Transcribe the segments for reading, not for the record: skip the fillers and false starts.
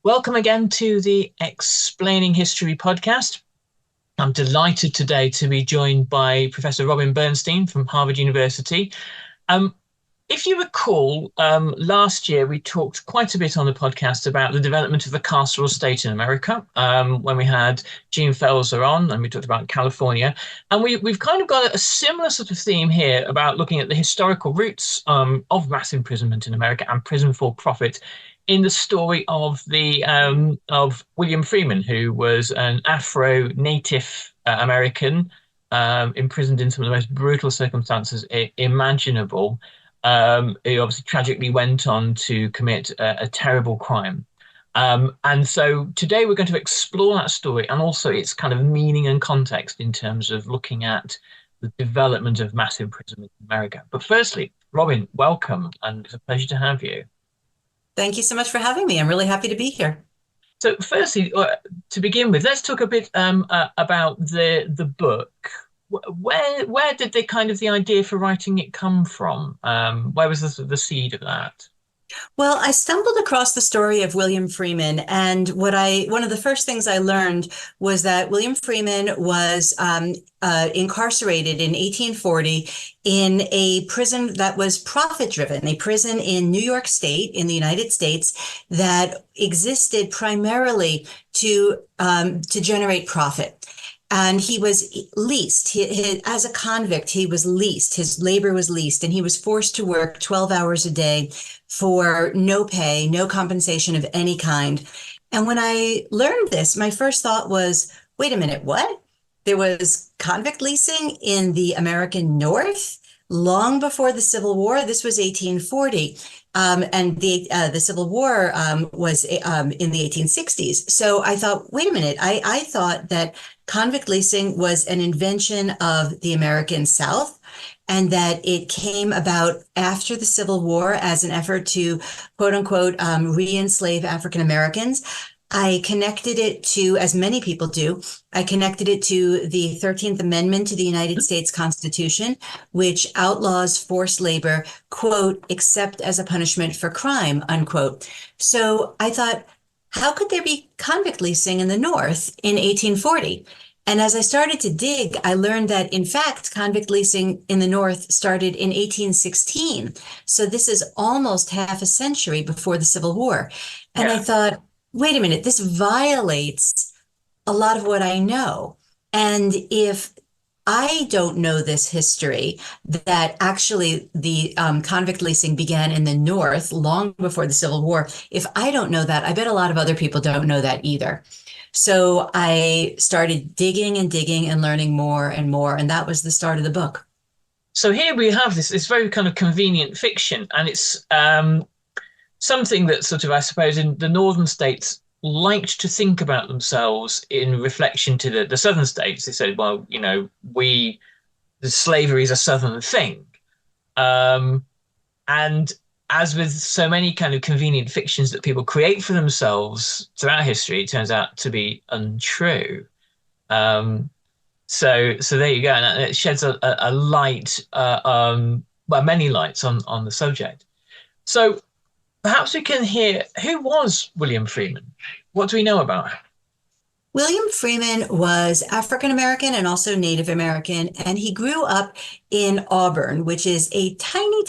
Welcome again to the Explaining History podcast. I'm delighted today to be joined by Professor Robin Bernstein from Harvard University. Um, if you recall, last year we talked quite a bit on the podcast about the development of the carceral state in America, when we had Gene Felser on and we talked about California. And we've kind of got a similar sort of theme here about looking at the historical roots of mass imprisonment in America and prison for profit in the story of the of William Freeman, who was an Afro-Native American imprisoned in some of the most brutal circumstances imaginable. He obviously tragically went on to commit a terrible crime. And so today we're going to explore that story and also its kind of meaning and context in terms of looking at the development of mass imprisonment in America. But firstly, Robin, welcome, and it's a pleasure to have you. Thank you so much for having me. I'm really happy to be here. So, firstly, to begin with, let's talk a bit about the book. Where did the idea for writing it come from? Where was the seed of that? Well, I stumbled across the story of William Freeman, and one of the first things I learned was that William Freeman was incarcerated in 1840 in a prison that was profit-driven, a prison in New York State in the United States that existed primarily to generate profit. And he was leased. As a convict, he was leased. His labor was leased, and he was forced to work 12 hours a day for no pay, no compensation of any kind. And when I learned this, my first thought was, wait a minute, what? There was convict leasing in the American North long before the Civil War. This was 1840. And the Civil War was in the 1860s. So I thought, wait a minute, I thought that convict leasing was an invention of the American South and that it came about after the Civil War as an effort to, quote unquote, re-enslave African Americans. I connected it to, as many people do, I connected it to the 13th Amendment to the United States Constitution, which outlaws forced labor, quote, except as a punishment for crime, unquote. So I thought, how could there be convict leasing in the North in 1840? And as I started to dig, I learned that, in fact, convict leasing in the North started in 1816. So this is almost half a century before the Civil War. And I Yeah. thought, wait a minute, this violates a lot of what I know. And if I don't know this history, that actually the convict leasing began in the North long before the Civil War, if I don't know that, I bet a lot of other people don't know that either. So I started digging and digging and learning more and more. And that was the start of the book. So here we have this very kind of convenient fiction, and it's something that sort of, I suppose, in the northern states liked to think about themselves in reflection to the southern states. They said, well, the slavery is a southern thing. Um, and as with so many kind of convenient fictions that people create for themselves throughout history, it turns out to be untrue. Um, so there you go, and it sheds a light, well, many lights on the subject. So perhaps we can hear, who was William Freeman? What do we know about him? William Freeman was African American and also Native American, and he grew up in Auburn, which is a tiny,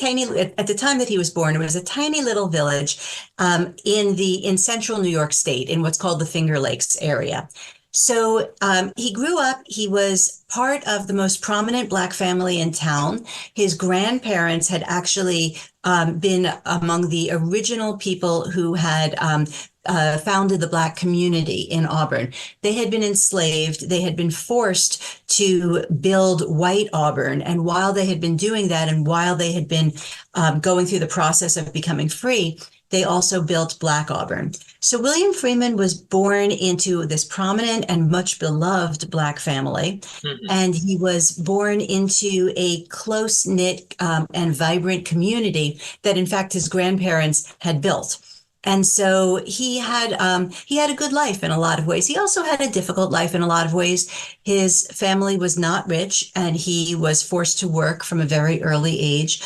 at the time that he was born, it was a tiny little village in central New York State, in what's called the Finger Lakes area. So he grew up, he was part of the most prominent Black family in town. His grandparents had actually been among the original people who had founded the Black community in Auburn. They had been enslaved. They had been forced to build white Auburn. And while they had been doing that, and while they had been going through the process of becoming free, they also built Black Auburn. So William Freeman was born into this prominent and much beloved Black family. Mhm. And he was born into a close-knit and vibrant community that, in fact, his grandparents had built. And so he had a good life in a lot of ways. He also had a difficult life in a lot of ways. His family was not rich, and he was forced to work from a very early age.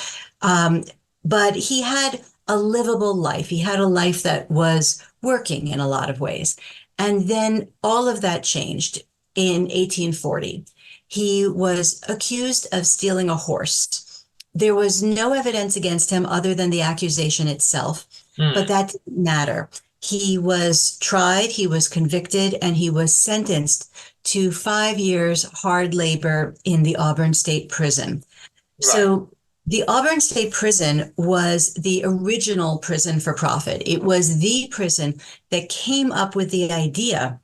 But he had a livable life. He had a life that was working in a lot of ways. And then all of that changed in 1840. He was accused of stealing a horse. There was no evidence against him other than the accusation itself, but that didn't matter. He was tried, he was convicted, and he was sentenced to 5 years hard labor in the Auburn State Prison. Right. So the Auburn State Prison was the original prison for profit. It was the prison that came up with the idea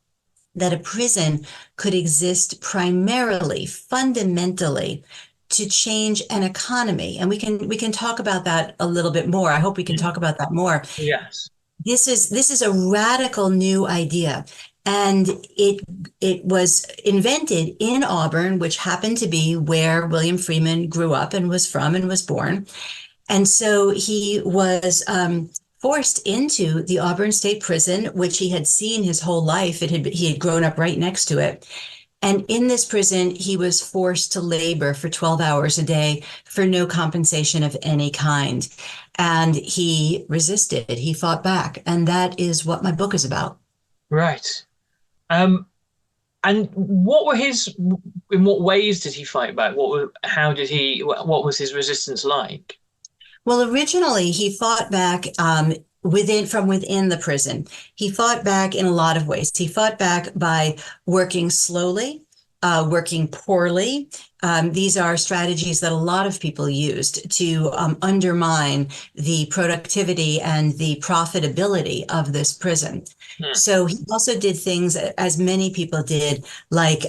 that a prison could exist primarily, fundamentally, to change an economy. And we can talk about that a little bit more. I hope we can talk about that more. Yes. This is a radical new idea. And it was invented in Auburn, which happened to be where William Freeman grew up and was from and was born. And so he was forced into the Auburn State Prison, which he had seen his whole life. He had grown up right next to it. And in this prison, he was forced to labor for 12 hours a day for no compensation of any kind. And he resisted, he fought back. And that is what my book is about. Right. And in what ways did he fight back? What was his resistance like? Well, originally he fought back from within the prison. He fought back in a lot of ways. He fought back by working slowly, working poorly. These are strategies that a lot of people used to undermine the productivity and the profitability of this prison. So he also did things, as many people did, like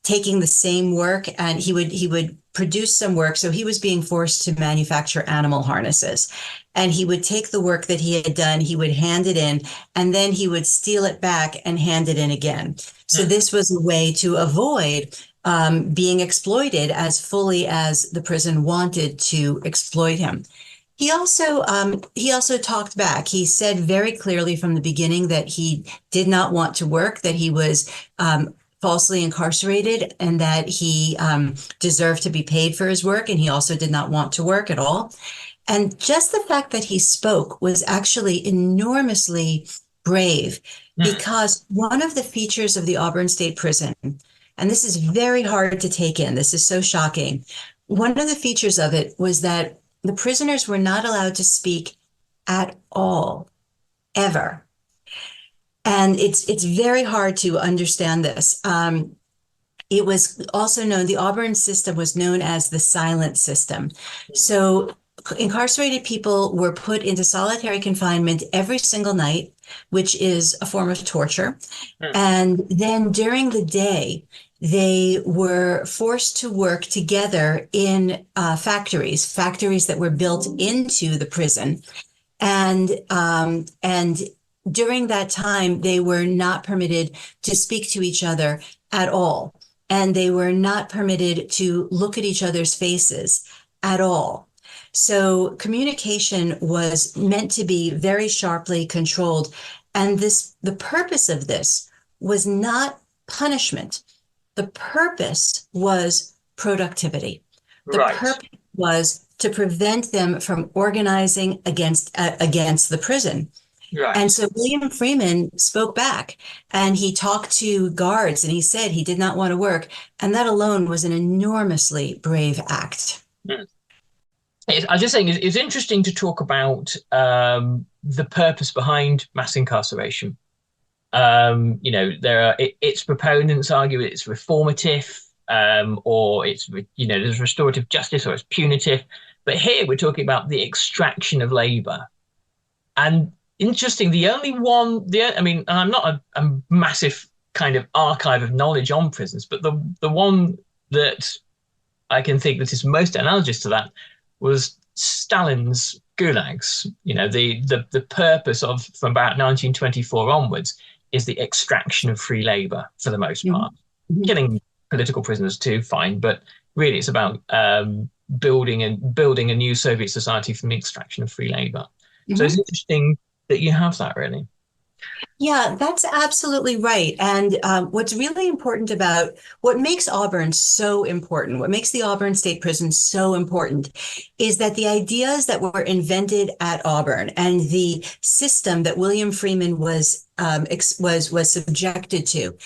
taking the same work, and he would produce some work. So he was being forced to manufacture animal harnesses. And he would take the work that he had done, he would hand it in, and then he would steal it back and hand it in again. So this was a way to avoid being exploited as fully as the prison wanted to exploit him. He also talked back. He said very clearly from the beginning that he did not want to work, that he was falsely incarcerated, and that he deserved to be paid for his work, and he also did not want to work at all. And just the fact that he spoke was actually enormously brave, because one of the features of the Auburn State Prison, and this is very hard to take in, this is so shocking, one of the features of it was that the prisoners were not allowed to speak at all, ever. And it's very hard to understand this. It was also known, the Auburn system was known as the silent system. So incarcerated people were put into solitary confinement every single night, which is a form of torture. And then during the day, they were forced to work together in factories that were built into the prison. And during that time, they were not permitted to speak to each other at all. And they were not permitted to look at each other's faces at all. So communication was meant to be very sharply controlled. And the purpose of this was not punishment. The purpose was productivity. The purpose was to prevent them from organizing against the prison. Right. And so William Freeman spoke back, and he talked to guards, and he said he did not want to work. And that alone was an enormously brave act. I was just saying, it's interesting to talk about the purpose behind mass incarceration. There are its proponents argue it's reformative, or it's, there's restorative justice, or it's punitive. But here we're talking about the extraction of labor. And interesting, I'm not a massive kind of archive of knowledge on prisons, but the one that I can think that is most analogous to that was Stalin's gulags. The purpose from about 1924 onwards is the extraction of free labor for the most part. Killing political prisoners too, fine, but really it's about building a new Soviet society from the extraction of free labor. So it's interesting that you have that, really. Yeah, that's absolutely right. And what's really important about what makes Auburn so important, what makes the Auburn State Prison so important, is that the ideas that were invented at Auburn and the system that William Freeman was subjected to,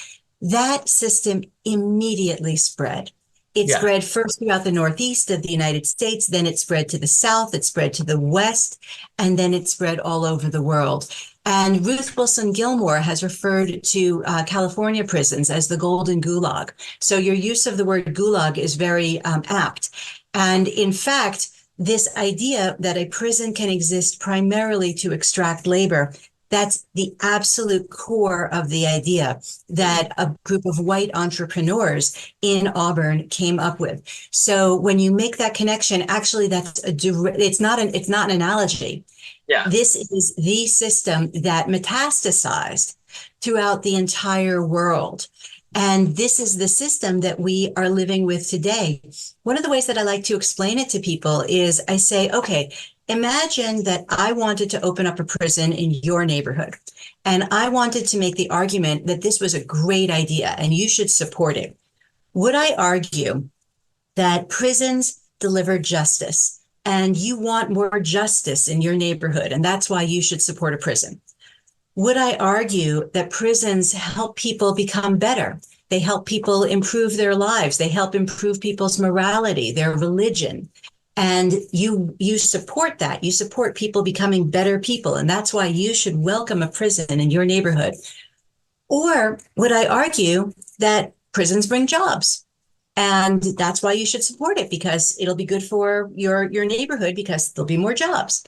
that system immediately spread. It Yeah, spread first throughout the Northeast of the United States, then it spread to the South, it spread to the West, and then it spread all over the world. And Ruth Wilson Gilmore has referred to California prisons as the Golden Gulag. So your use of the word gulag is very apt. And in fact, this idea that a prison can exist primarily to extract labor, that's the absolute core of the idea that a group of white entrepreneurs in Auburn came up with. So when you make that connection, actually, it's not an analogy. yeah, This is the system that metastasized throughout the entire world. And this is the system that we are living with today. One of the ways that I like to explain it to people is I say, okay, imagine that I wanted to open up a prison in your neighborhood. And I wanted to make the argument that this was a great idea and you should support it. Would I argue that prisons deliver justice and you want more justice in your neighborhood, and that's why you should support a prison? Would I argue that prisons help people become better? They help people improve their lives. They help improve people's morality, their religion. And you support that. You support people becoming better people. And that's why you should welcome a prison in your neighborhood. Or would I argue that prisons bring jobs? And that's why you should support it, because it'll be good for your neighborhood because there'll be more jobs.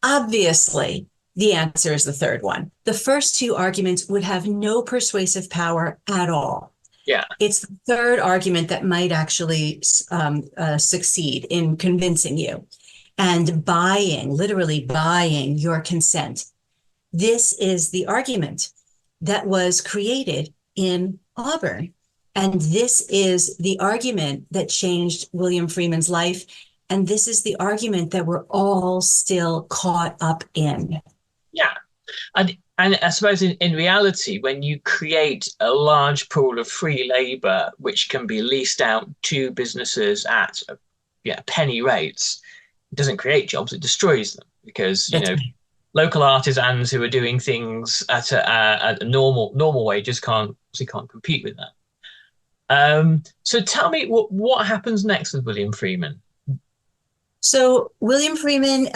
Obviously, the answer is the third one. The first two arguments would have no persuasive power at all. yeah, It's the third argument that might actually succeed in convincing you and literally buying your consent. This is the argument that was created in Auburn. And this is the argument that changed William Freeman's life. And this is the argument that we're all still caught up in. yeah. And I suppose in reality, when you create a large pool of free labor, which can be leased out to businesses at penny rates, it doesn't create jobs, it destroys them because, That's local artisans who are doing things at a normal wages can't compete with that. So tell me what happens next with William Freeman? So William Freeman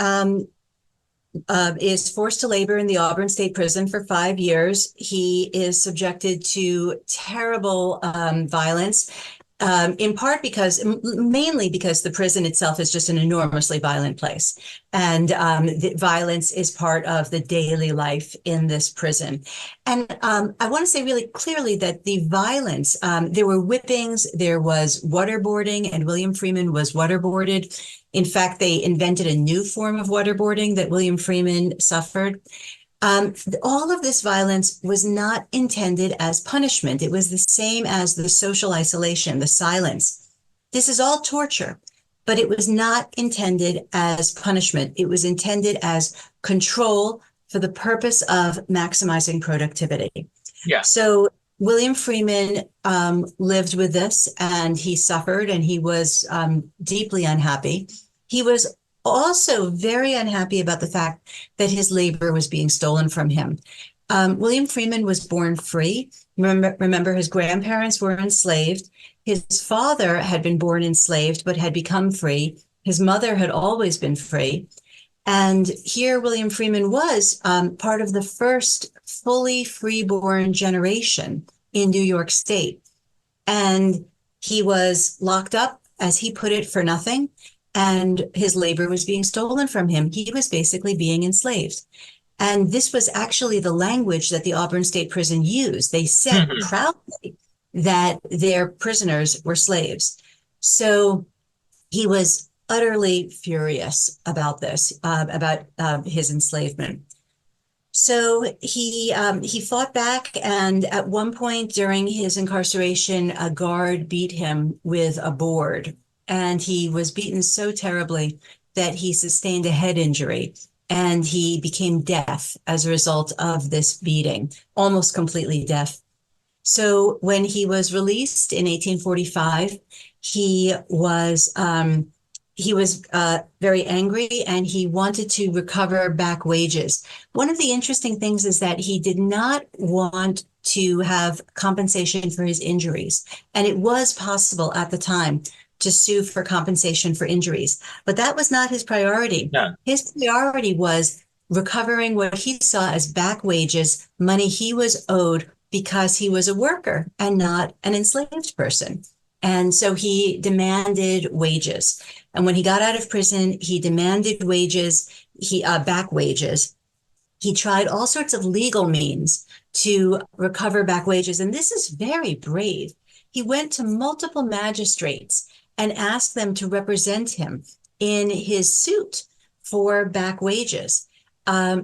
is forced to labor in the Auburn State Prison for 5 years. He is subjected to terrible violence, mainly because the prison itself is just an enormously violent place. And the violence is part of the daily life in this prison. And I want to say really clearly that the violence, there were whippings, there was waterboarding, and William Freeman was waterboarded. In fact, they invented a new form of waterboarding that William Freeman suffered. All of this violence was not intended as punishment. It was the same as the social isolation, the silence. This is all torture, but it was not intended as punishment. It was intended as control for the purpose of maximizing productivity. Yeah, So William Freeman lived with this, and he suffered, and he was deeply unhappy. He was also very unhappy about the fact that his labor was being stolen from him. William Freeman was born free. Remember, his grandparents were enslaved. His father had been born enslaved, but had become free. His mother had always been free. And here William Freeman was part of the first fully freeborn generation in New York State. And he was locked up, as he put it, for nothing. And his labor was being stolen from him. He was basically being enslaved. And this was actually the language that the Auburn State Prison used. They said proudly that their prisoners were slaves. So he was utterly furious about this, about his enslavement. So he fought back, and at one point during his incarceration, a guard beat him with a board, and he was beaten so terribly that he sustained a head injury. and he became deaf as a result of this beating, almost completely deaf. So when he was released in 1845, he was very angry, and he wanted to recover back wages. One of the interesting things is that he did not want to have compensation for his injuries. And it was possible at the time to sue for compensation for injuries, but that was not his priority. No. His priority was recovering what he saw as back wages, money he was owed because he was a worker and not an enslaved person. And so he demanded wages. And when he got out of prison, he demanded wages, back wages. He tried all sorts of legal means to recover back wages. And this is very brave. He went to multiple magistrates and asked them to represent him in his suit for back wages.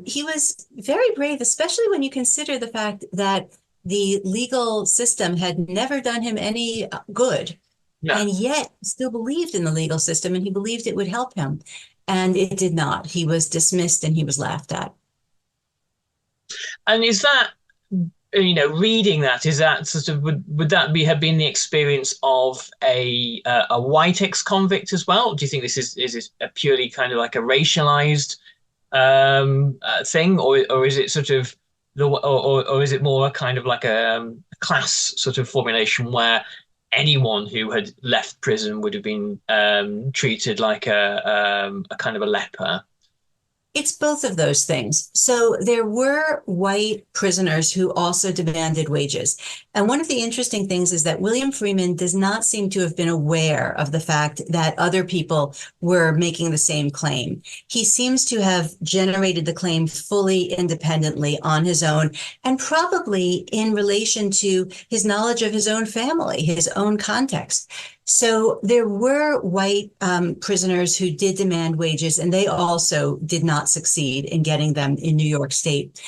He was very brave, especially when you consider the fact that the legal system had never done him any good. No. And yet still believed in the legal system, and he believed it would help him. And it did not. He was dismissed and he was laughed at. And is that, reading that, is that sort of, would that have been the experience of a white ex-convict as well? Do you think this is a purely kind of like a racialized thing, or is it sort of or is it more a kind of like a class sort of formulation where anyone who had left prison would have been treated like a kind of a leper? It's both of those things. So there were white prisoners who also demanded wages. And one of the interesting things is that William Freeman does not seem to have been aware of the fact that other people were making the same claim. He seems to have generated the claim fully independently on his own, and probably in relation to his knowledge of his own family, his own context. So there were white prisoners who did demand wages, and they also did not succeed in getting them in New York State.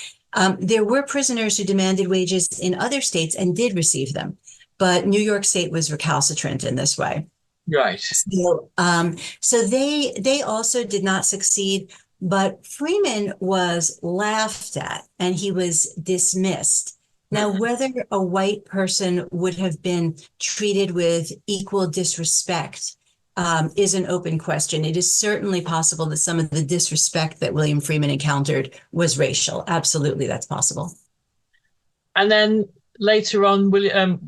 There were prisoners who demanded wages in other states and did receive them, but New York State was recalcitrant in this way. Right. So they also did not succeed, but Freeman was laughed at and he was dismissed. Now, whether a white person would have been treated with equal disrespect is an open question. It is certainly possible that some of the disrespect that William Freeman encountered was racial. Absolutely, that's possible. And then later on,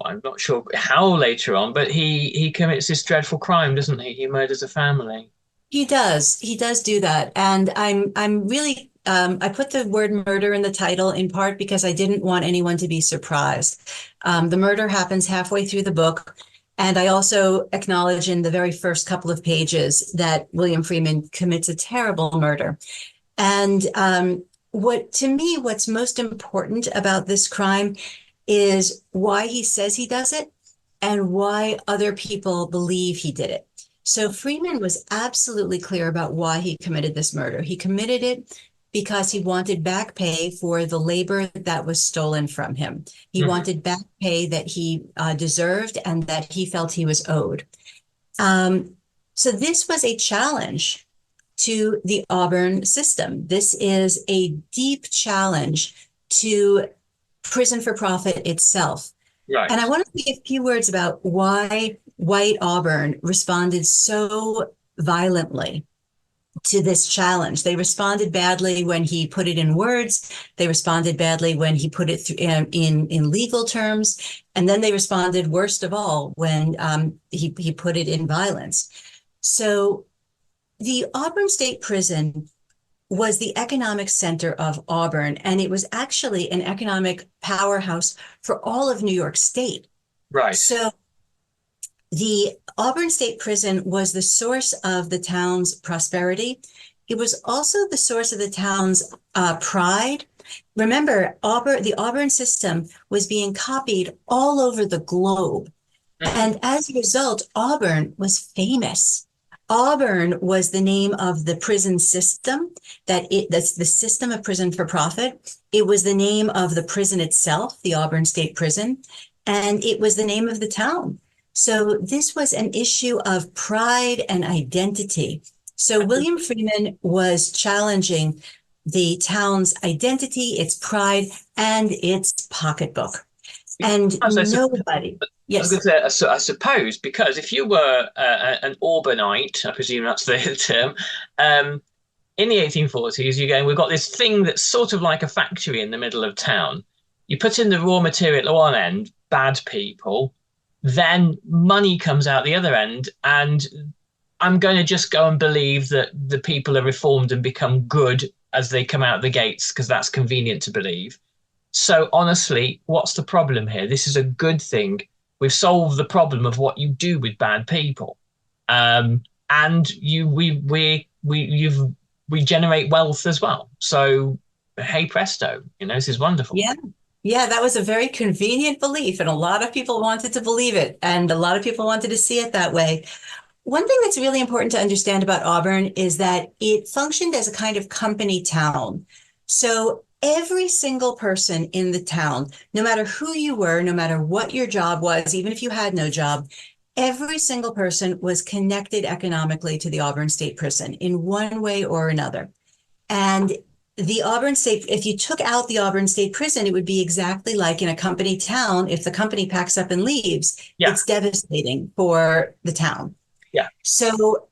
I'm not sure how later on, but he commits this dreadful crime, doesn't he? He murders a family. He does. He does do that. And I'm really I put the word murder in the title in part because I didn't want anyone to be surprised. The murder happens halfway through the book. And I also acknowledge in the very first couple of pages that William Freeman commits a terrible murder. And what's most important about this crime is why he says he does it and why other people believe he did it. So Freeman was absolutely clear about why he committed this murder. He committed it because he wanted back pay for the labor that was stolen from him. He wanted back pay that he deserved and that he felt he was owed. So this was a challenge to the Auburn system. This is a deep challenge to prison for profit itself. Right. And I want to say a few words about why white Auburn responded so violently to this challenge. They responded badly when he put it in words. They responded badly when he put it in legal terms. And then they responded worst of all when he put it in violence. So the Auburn State Prison was the economic center of Auburn, and it was actually an economic powerhouse for all of New York State. Right. So the Auburn State Prison was the source of the town's prosperity. It was also the source of the town's pride. Remember, the Auburn system was being copied all over the globe. And as a result, Auburn was famous. Auburn was the name of the prison system, that's the system of prison for profit. It was the name of the prison itself, the Auburn State Prison, and it was the name of the town. So this was an issue of pride and identity. So William Freeman was challenging the town's identity, its pride, and its pocketbook. And I nobody, was yes. going to say, I suppose, because if you were an Auburnite, I presume that's the term, in the 1840s, you're going, we've got this thing that's sort of like a factory in the middle of town. You put in the raw material at one end, bad people, then money comes out the other end, and I'm going to just go and believe that the people are reformed and become good as they come out the gates because that's convenient to believe. So honestly, what's the problem here? This is a good thing. We've solved the problem of what you do with bad people, and we generate wealth as well. So hey presto, this is wonderful. Yeah. Yeah, that was a very convenient belief, and a lot of people wanted to believe it, and a lot of people wanted to see it that way. One thing that's really important to understand about Auburn is that it functioned as a kind of company town. So every single person in the town, no matter who you were, no matter what your job was, even if you had no job, every single person was connected economically to the Auburn State Prison in one way or another. And the Auburn State, if you took out the Auburn State Prison, it would be exactly like in a company town. If the company packs up and leaves, Yeah. it's devastating for the town. Yeah. So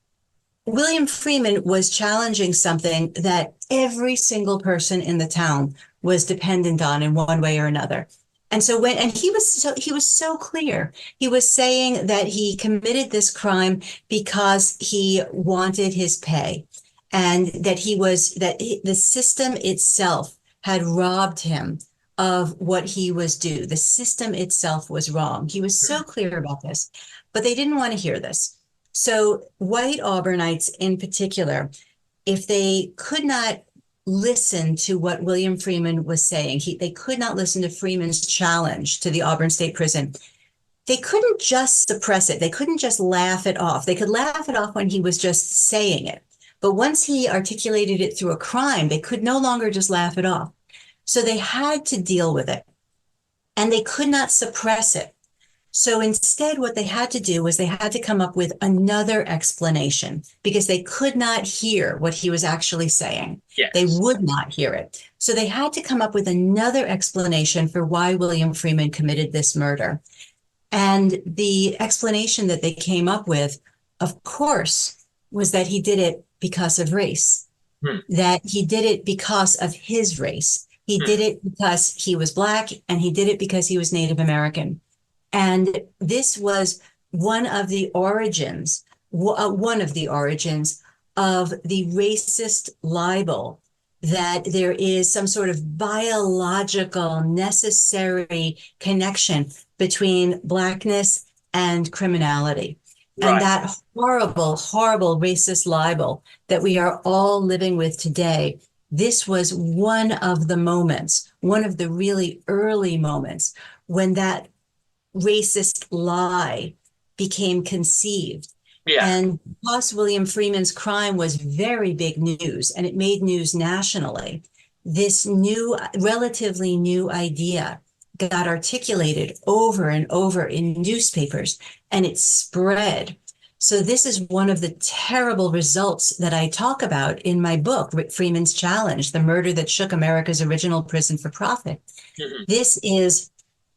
William Freeman was challenging something that every single person in the town was dependent on in one way or another. And so he was so clear. He was saying that he committed this crime because he wanted his pay, and that the system itself had robbed him of what he was due. The system itself was wrong. He was so clear about this, but they didn't want to hear this. So white Auburnites in particular, if they could not listen to what William Freeman was saying, they could not listen to Freeman's challenge to the Auburn State Prison, they couldn't just suppress it. They couldn't just laugh it off. They could laugh it off when he was just saying it. But once he articulated it through a crime, they could no longer just laugh it off. So they had to deal with it, and they could not suppress it. So instead, what they had to do was they had to come up with another explanation, because they could not hear what he was actually saying. Yes. They would not hear it. So they had to come up with another explanation for why William Freeman committed this murder. And the explanation that they came up with, of course, was that he did it because of race, that he did it because of his race. He did it because he was Black, and he did it because he was Native American. And this was one of the origins of the racist libel, that there is some sort of biological necessary connection between Blackness and criminality. Right. And that horrible, horrible racist libel that we are all living with today, this was one of the moments, one of the really early moments when that racist lie became conceived. Yeah. And because William Freeman's crime was very big news, and it made news nationally, this relatively new idea got articulated over and over in newspapers, and it spread. So this is one of the terrible results that I talk about in my book, Freeman's Challenge, the murder that shook America's original prison for profit. Mm-hmm. This is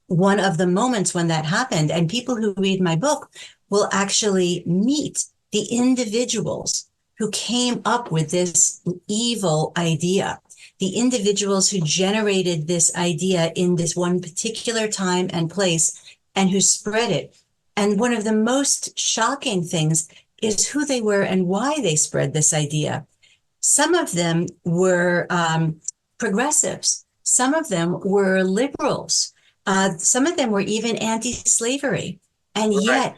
one of the moments when that happened, and people who read my book will actually meet the individuals who came up with this evil idea, the individuals who generated this idea in this one particular time and place, and who spread it. And one of the most shocking things is who they were and why they spread this idea. Some of them were progressives. Some of them were liberals. Some of them were even anti-slavery. And yet,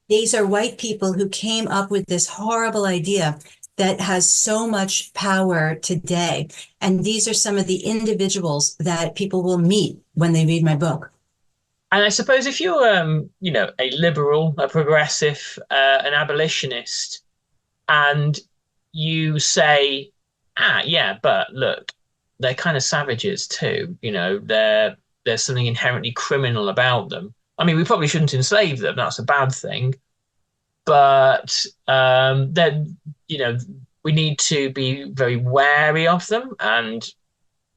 these are white people who came up with this horrible idea that has so much power today. And these are some of the individuals that people will meet when they read my book. And I suppose if you're, a liberal, a progressive, an abolitionist, and you say, yeah, but look, they're kind of savages too. There's something inherently criminal about them. I mean, we probably shouldn't enslave them. That's a bad thing. But then, we need to be very wary of them, and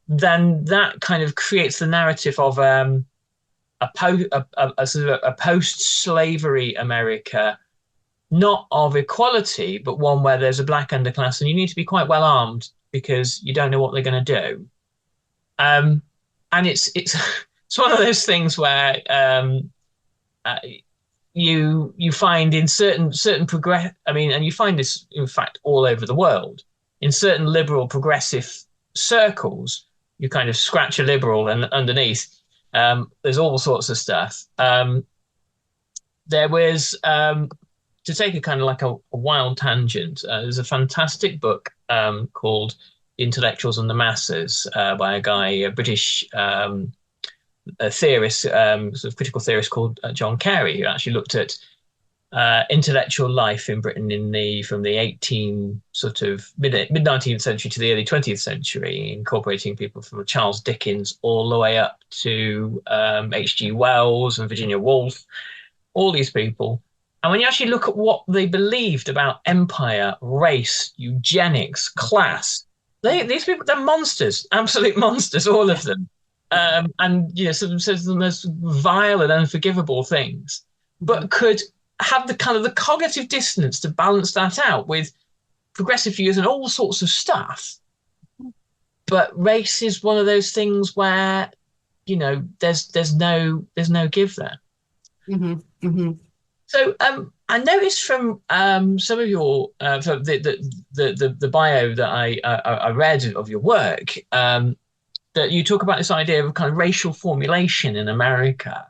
then that kind of creates the narrative of a sort of a post-slavery America, not of equality, but one where there's a black underclass, and you need to be quite well armed because you don't know what they're going to do. And it's it's one of those things where uh, you find in certain progress. I mean, and you find this in fact all over the world. In certain liberal progressive circles, you kind of scratch a liberal, and underneath there's all sorts of stuff. There was to take a kind of like a wild tangent. There's a fantastic book called Intellectuals and the Masses by a guy, a British a theorist, sort of critical theorist called John Carey, who actually looked at intellectual life in Britain from the 18 sort of mid 19th century to the early 20th century, incorporating people from Charles Dickens all the way up to H.G. Wells and Virginia Woolf, all these people. And when you actually look at what they believed about empire, race, eugenics, class, these people, they're monsters, absolute monsters, all of them. And some of the most vile and unforgivable things, but could have the kind of the cognitive dissonance to balance that out with progressive views and all sorts of stuff. But race is one of those things where, there's no give there. Mm-hmm. Mm-hmm. So I noticed from some of your the bio that I read of your work that you talk about this idea of kind of racial formulation in America.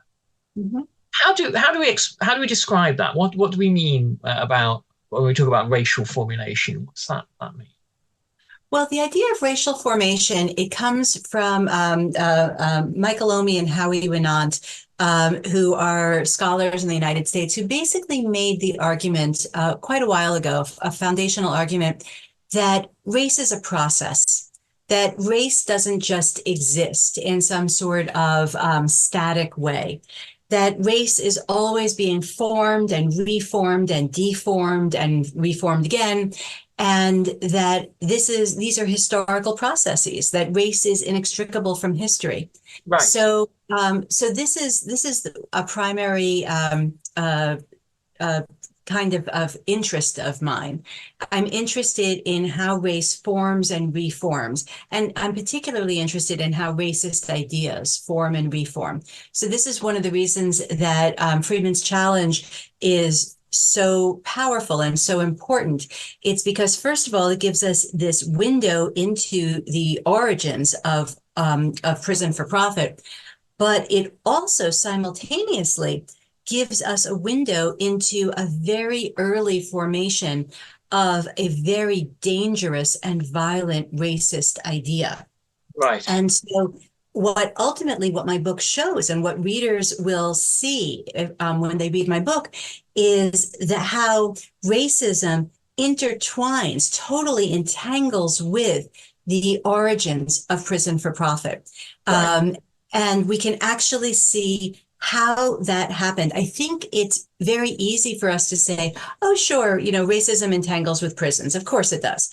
Mm-hmm. How do we describe that? What do we mean about when we talk about racial formulation? What's that mean? Well, the idea of racial formation, it comes from Michael Omi and Howie Winant, who are scholars in the United States, who basically made the argument quite a while ago, a foundational argument, that race is a process, that race doesn't just exist in some sort of static way, that race is always being formed and reformed and deformed and reformed again, and that these are historical processes, that race is inextricable from history. Right. So this is a primary kind of interest of mine. I'm interested in how race forms and reforms, and I'm particularly interested in how racist ideas form and reform. So this is one of the reasons that Freeman's challenge is so powerful and so important. It's because, first of all, it gives us this window into the origins of prison for profit, but it also simultaneously gives us a window into a very early formation of a very dangerous and violent racist idea. Right. And so what my book shows, and what readers will see when they read my book, is that how racism intertwines, totally entangles with the origins of prison for profit. Right. And we can actually see how that happened. I think it's very easy for us to say, oh, sure, racism entangles with prisons. Of course it does.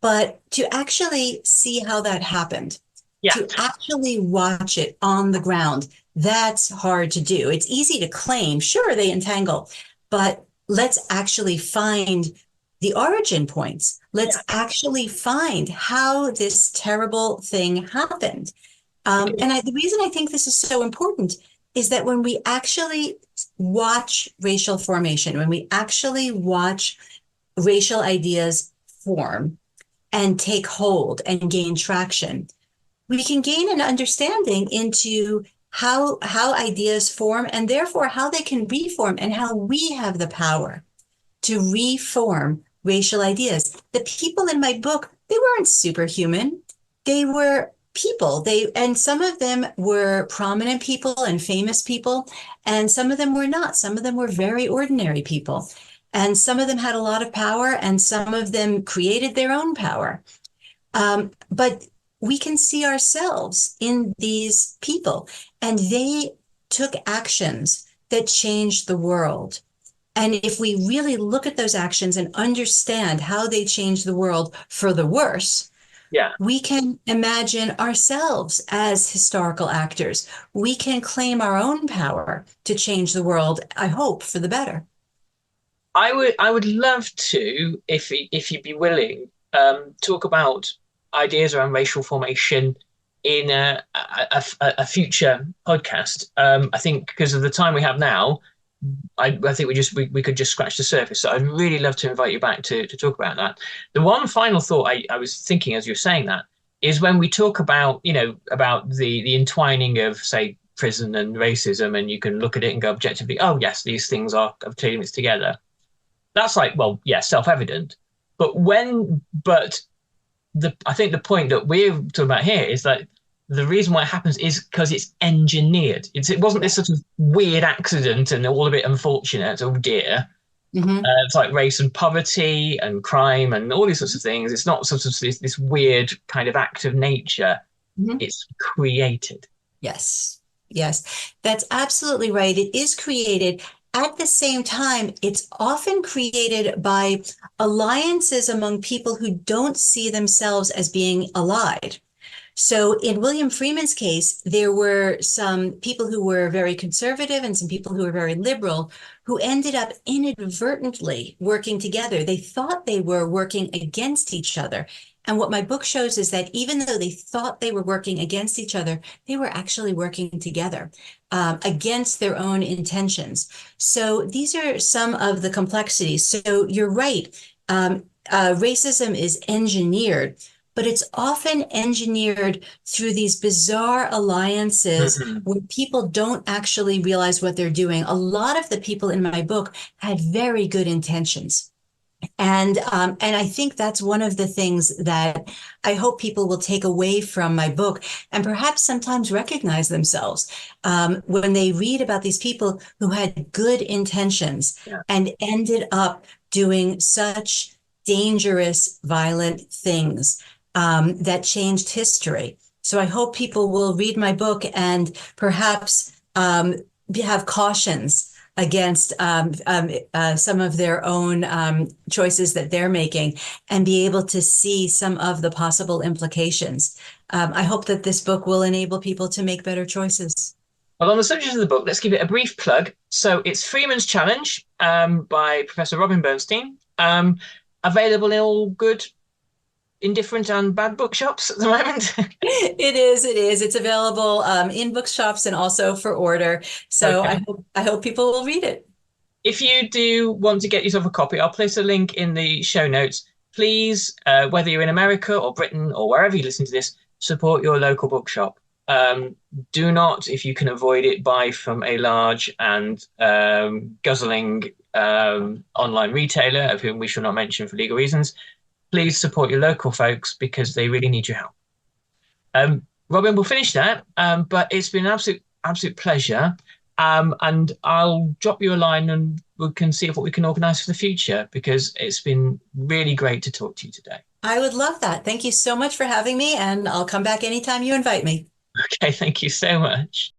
But to actually see how that happened, to actually watch it on the ground, that's hard to do. It's easy to claim, sure, they entangle, but let's actually find the origin points. Let's actually find how this terrible thing happened. The reason I think this is so important is that when we actually watch racial formation, when we actually watch racial ideas form and take hold and gain traction, we can gain an understanding into how ideas form, and therefore how they can reform, and how we have the power to reform racial ideas. The people in my book, they weren't superhuman. They were people. And some of them were prominent people and famous people, and some of them were not. Some of them were very ordinary people. And some of them had a lot of power, and some of them created their own power. But we can see ourselves in these people, and they took actions that changed the world. And if we really look at those actions and understand how they change the world for the worse, Yeah. we can imagine ourselves as historical actors. We can claim our own power to change the world, I hope, for the better. I would love to, if you'd be willing, talk about ideas around racial formation in a future podcast. I think because of the time we have now, I think we could just scratch the surface. So I'd really love to invite you back to talk about that. The one final thought I was thinking as you were saying that is when we talk about, about the entwining of, say, prison and racism, and you can look at it and go objectively, oh yes, these things are clearly mixed together. That's like, well, yeah, self-evident. But I think the point that we're talking about here is that the reason why it happens is because it's engineered. It wasn't this sort of weird accident and all a bit unfortunate. Oh dear. Mm-hmm. It's like race and poverty and crime and all these sorts of things. It's not sort of this weird kind of act of nature. Mm-hmm. It's created. Yes, yes, that's absolutely right. It is created. At the same time, it's often created by alliances among people who don't see themselves as being allied. So in William Freeman's case, there were some people who were very conservative and some people who were very liberal who ended up inadvertently working together. They thought they were working against each other. And what my book shows is that even though they thought they were working against each other, they were actually working together against their own intentions. So these are some of the complexities. So you're right. Racism is engineered, but it's often engineered through these bizarre alliances Mm-hmm. where people don't actually realize what they're doing. A lot of the people in my book had very good intentions. And I think that's one of the things that I hope people will take away from my book and perhaps sometimes recognize themselves when they read about these people who had good intentions Yeah. and ended up doing such dangerous, violent things that changed history. So I hope people will read my book and perhaps have cautions against some of their own choices that they're making and be able to see some of the possible implications. I hope that this book will enable people to make better choices. Well, on the subject of the book, let's give it a brief plug. So it's Freeman's Challenge by Professor Robin Bernstein, available in all good, indifferent, and bad bookshops at the moment. It is. It is. It's available in bookshops and also for order. So Okay. I hope people will read it. If you do want to get yourself a copy, I'll place a link in the show notes. Please, whether you're in America or Britain or wherever you listen to this, support your local bookshop. Do not, if you can avoid it, buy from a large and guzzling online retailer, of whom we shall not mention for legal reasons. Please support your local folks because they really need your help. Robin, we'll finish that, but it's been an absolute pleasure. And I'll drop you a line and we can see what we can organise for the future because it's been really great to talk to you today. I would love that. Thank you so much for having me, and I'll come back anytime you invite me. Okay, thank you so much.